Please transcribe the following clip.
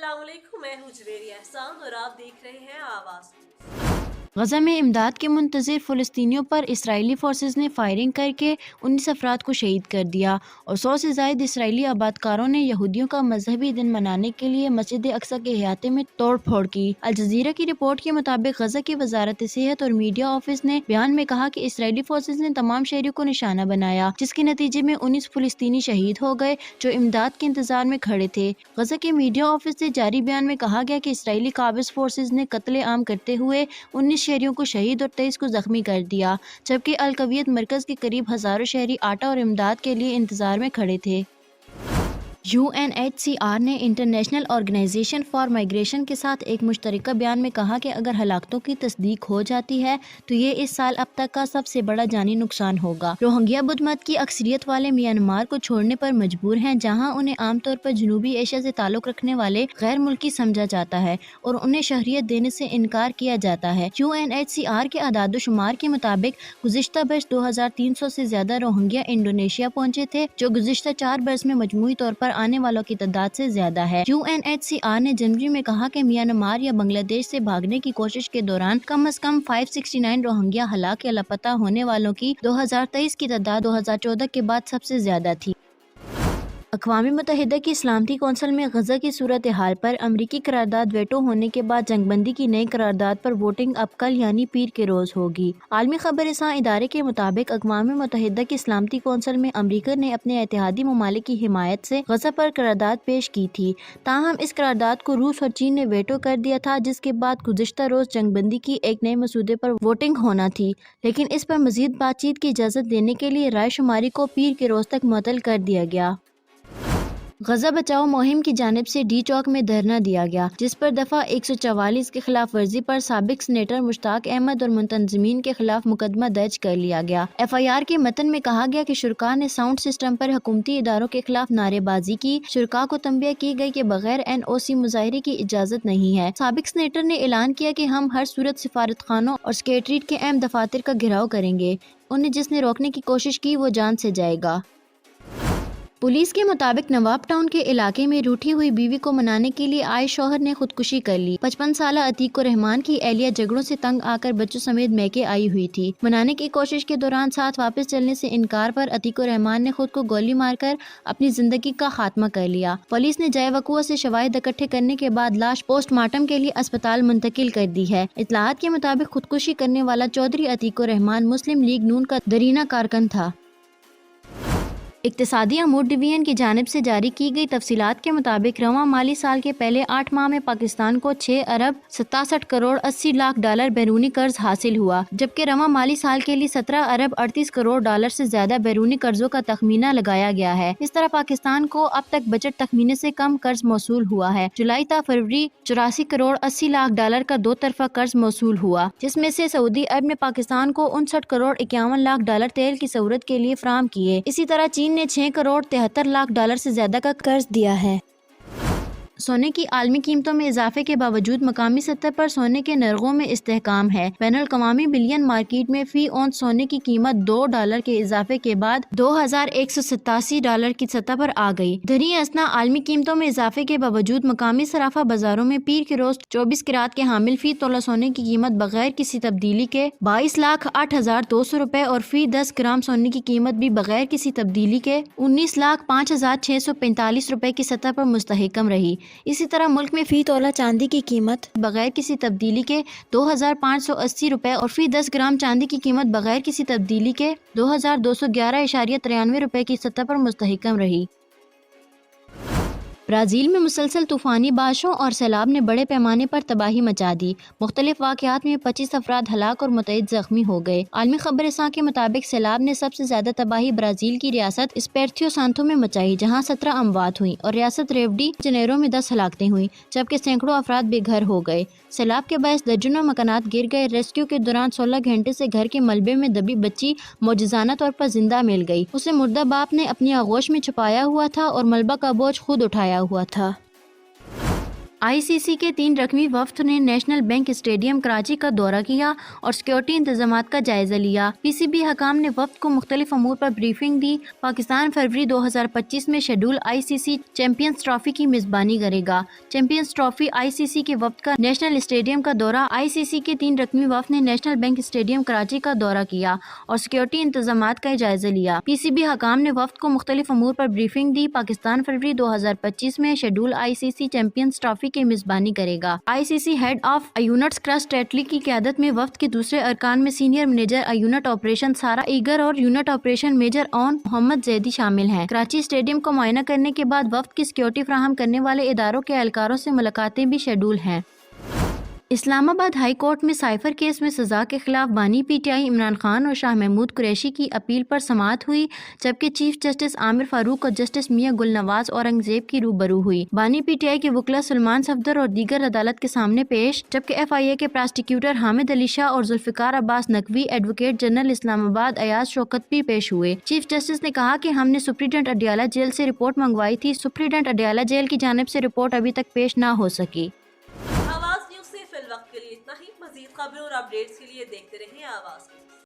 अस्सलाम वालेकुम, मैं हूँ जवेरी एहसान और आप देख रहे हैं आवाज़। गजा में इमदाद के मुंतज़िर फ़लस्तीनियों पर इसराइली फोर्सेस ने फायरिंग करके 19 अफराद को शहीद कर दिया और 100 से ज़ायद इसराइली आबादकारों ने यहूदियों का मजहबी दिन मनाने के लिए मस्जिद अक्सा के अहाते में तोड़ फोड़ की। अल जज़ीरा की रिपोर्ट के मुताबिक गजा की वजारत सेहत और मीडिया ऑफिस ने बयान में कहा कि इसराइली फोर्सेस ने तमाम शहरियों को निशाना बनाया, जिसके नतीजे में 19 फ़लस्तीनी शहीद हो गए जो इमदाद के इंतजार में खड़े थे। गजा के मीडिया ऑफिस से जारी बयान में कहा गया कि इसराइली काबिज फोर्सेस ने कत्ले आम करते हुए 19 शहरियों को शहीद और 23 को जख्मी कर दिया, जबकि अल कवियत मरकज के करीब हजारों शहरी आटा और इमदाद के लिए इंतजार में खड़े थे। UNHCR ने इंटरनेशनल ऑर्गेनाइजेशन फॉर माइग्रेशन के साथ एक मुश्तरका बयान में कहा कि अगर हलाकतों की तस्दीक हो जाती है तो ये इस साल अब तक का सबसे बड़ा जानी नुकसान होगा। रोहिंग्या बुद्ध मत की अक्सरियत वाले म्यांमार को छोड़ने पर मजबूर हैं, जहां उन्हें आमतौर पर जनूबी एशिया से ताल्लुक रखने वाले गैर मुल्की समझा जाता है और उन्हें शहरियत देने से इनकार किया जाता है। UNHCR के आदादोशुमार के मुताबिक गुज़िश्ता बरस 2300 से ज्यादा रोहिंग्या इंडोनेशिया पहुंचे थे, जो गुज़िश्ता 4 बरस में मजमूई तौर पर आने वालों की तादाद से ज्यादा है। UNHCR ने जनवरी में कहा कि म्यांमार या बांग्लादेश से भागने की कोशिश के दौरान कम से कम 569 रोहिंग्या हलाक या लापता होने वालों की 2023 की तादाद 2014 के बाद सबसे ज्यादा थी। अक़वाम मुत्तहिदा की सलामती कौंसिल में गजा की सूरत हाल पर अमरीकी करारदाद वेटो होने के बाद जंगबंदी की नई करारदाद पर वोटिंग अब कल यानी पीर के रोज होगी। आलमी खबरसां इदारे के मुताबिक अक़वाम मुत्तहिदा की सलामती कौंसिल में अमरीका ने अपने इत्तेहादी ममालिक की हिमायत से गजा पर करारदाद पेश की थी, ताहम इस करारदाद को रूस और चीन ने वेटो कर दिया था, जिसके बाद गुज़िश्ता रोज जंगबंदी की एक नए मसूदे पर वोटिंग होना थी, लेकिन इस पर मजीद बातचीत की इजाज़त देने के लिए राय शुमारी को पीर के रोज तक मुअत्तल कर दिया गया। गजा बचाओ मुहिम की जानिब से डी चौक में धरना दिया गया, जिस पर दफा 144 के खिलाफ वर्जी पर साबिक सेनेटर मुश्ताक अहमद और मुंतज़मीन के खिलाफ मुकदमा दर्ज कर लिया गया। FIR के मतन में कहा गया कि शुरका ने साउंड सिस्टम पर हुकूमती इदारों के खिलाफ नारेबाजी की। शुरका को तंबिया की गई कि बगैर NOC मुजाहरे की इजाजत नहीं है। साबिक सेनेटर ने ऐलान किया कि हम हर सूरत सिफारत खानों और सेक्रेटरीट के अहम दफातर का घेराव करेंगे, उन्हें जिसने रोकने की कोशिश की वो जान से जाएगा। पुलिस के मुताबिक नवाब टाउन के इलाके में रूठी हुई बीवी को मनाने के लिए आए शौहर ने खुदकुशी कर ली। 55 साला अतीक रहमान की एहलिया झगड़ों से तंग आकर बच्चों समेत मैके आई हुई थी। मनाने की कोशिश के दौरान साथ वापस चलने से इनकार पर अतीक रहमान ने खुद को गोली मारकर अपनी जिंदगी का खात्मा कर लिया। पुलिस ने जाए वक़ुआ से शवाहिद इकट्ठे करने के बाद लाश पोस्टमार्टम के लिए अस्पताल मुंतकिल कर दी है। इत्तलात के मुताबिक खुदकुशी करने वाला चौधरी अतीक रहमान मुस्लिम लीग नून का दरीना कारकन था। इक्तिसादी अमूर डिवीजन की जानिब से जारी की गई तफसीलात के मुताबिक रवां माली साल के पहले 8 माह में पाकिस्तान को 6 अरब 67 करोड़ 80 लाख डॉलर बैरूनी कर्ज हासिल हुआ, जबकि रवां माली साल के लिए 17 अरब 38 करोड़ डॉलर से ज्यादा बैरूनी कर्जों का तखमीना लगाया गया है। इस तरह पाकिस्तान को अब तक बजट तखमीने से कम कर्ज मौसूल हुआ है। जुलाई ता फरवरी 84 करोड़ 80 लाख डॉलर का 2 तरफा कर्ज मौसूल हुआ, जिसमें से सऊदी अरब ने पाकिस्तान को 59 करोड़ 51 लाख डॉलर तेल की सहूलत के लिए फराहम किए। इसी तरह चीन ने 6 करोड़ 73 लाख डॉलर से ज्यादा का कर्ज दिया है। सोने की आलमी कीमतों में इजाफे के बावजूद मकामी सतह पर सोने के नरगों में इस्तेहकाम है। बैनुल-अक़वामी बिलियन मार्केट में फी औंस सोने की कीमत $2 के इजाफे के बाद 2187 डॉलर की सतह पर आ गई। दरी असना आलमी कीमतों में इजाफे के बावजूद मकामी सराफा बाजारों में पीर के रोज 24 किरात के हामिल फी तोला सोने की कीमत बगैर किसी तब्दीली के 22,08,200 रुपए और फी 10 ग्राम सोने की कीमत भी बगैर किसी तब्दीली के 19,05,645 रुपए की सतह पर मुस्तहकम रही। इसी तरह मुल्क में फी तोला चांदी की कीमत बगैर किसी तब्दीली के 2,580 रुपए और फी 10 ग्राम चांदी की कीमत बगैर किसी तब्दीली के 2,211.93 रुपए की सतह पर मुस्तहकम रही। ब्राज़ील में मुसलसल तूफ़ानी बारिशों और सैलाब ने बड़े पैमाने पर तबाही मचा दी। मुख्तलिफ वाक़यात में 25 अफराद हलाक और मुतअद्दिद ज़ख्मी हो गए। आलमी खबरसां के मुताबिक सैलाब ने सबसे ज़्यादा तबाही ब्राज़ील की रियासत स्पेर्थियो सांतो में मचाई, जहाँ 17 अमवात हुई और रियासत रियो डी जनेरो में 10 हलाकतें हुई, जबकि सैकड़ों अफराद बेघर हो गए। सैलाब के बायस दर्जनों मकानात गिर गए। रेस्क्यू के दौरान 16 घंटे से घर के मलबे में दबी बच्ची मौजज़ाना तौर पर जिंदा मिल गई। उसे मुर्दा बाप ने अपनी आगोश में छुपाया हुआ था और मलबा का बोझ खुद उठाया हुआ था। ICC के 3 रकमी वफ्द ने नेशनल बैंक स्टेडियम कराची का दौरा किया और सिक्योरिटी इंतजामात का जायजा लिया। PCB हकाम ने वफ्द को मुख्तलिफ अमूर पर ब्रीफिंग दी। पाकिस्तान फरवरी 2025 में शेड्यूल ICC चैंपियंस ट्रॉफी की मेजबानी करेगा। चैंपियंस ट्रॉफी ICC के वफ्द का नेशनल स्टेडियम का दौरा। ICC के 3 रकमी वफ्द ने नेशनल बैंक स्टेडियम कराची का दौरा किया और सिक्योरिटी इंतजामात का जायजा लिया। PCB हकाम ने वफ्द को मुख्तलिफ अमूर पर ब्रीफिंग दी। पाकिस्तान फरवरी 2025 में शेड्यूल ICC चैंपियंस ट्रॉफी की मेजबानी करेगा। ICC head of units Chris Tetley की क़यादत में वफ्द के दूसरे अरकान में senior manager unit operation Sarah Eager और unit operation major Aun Mohammad Zaidi शामिल हैं। कराची स्टेडियम को मुआयना करने के बाद वफ्द की सिक्योरिटी फराहम करने वाले इदारों के एहलकारों से मुलाकातें भी शेड्यूल हैं। इस्लामाबाद हाई कोर्ट में साइफर केस में सजा के खिलाफ बानी PTI इमरान खान और शाह महमूद कुरैशी की अपील पर समाअत हुई, जबकि चीफ जस्टिस आमिर फारूक और जस्टिस मियां गुलनवाज औरंगजेब की रूबरू हुई। बानी PTI के वकला सलमान सफदर और दीगर अदालत के सामने पेश, जबकि FIA के प्रोसिक्यूटर हामिद अली शाह और जुल्फिकार अब्बास नकवी एडवोकेट जनरल इस्लामाबाद अयाज शौकत भी पेश हुए। चीफ जस्टिस ने कहा कि हमने सुप्रीडेंट अडयाला जेल से रिपोर्ट मंगवाई थी। सुप्रीडेंट अडयाला जेल की जानिब से रिपोर्ट अभी तक पेश न हो सकी। आवाज न्यूज से फिल वक्त के लिए इतना ही। मजीद खबरों और अपडेट्स के लिए देखते रहें आवाज न्यूज।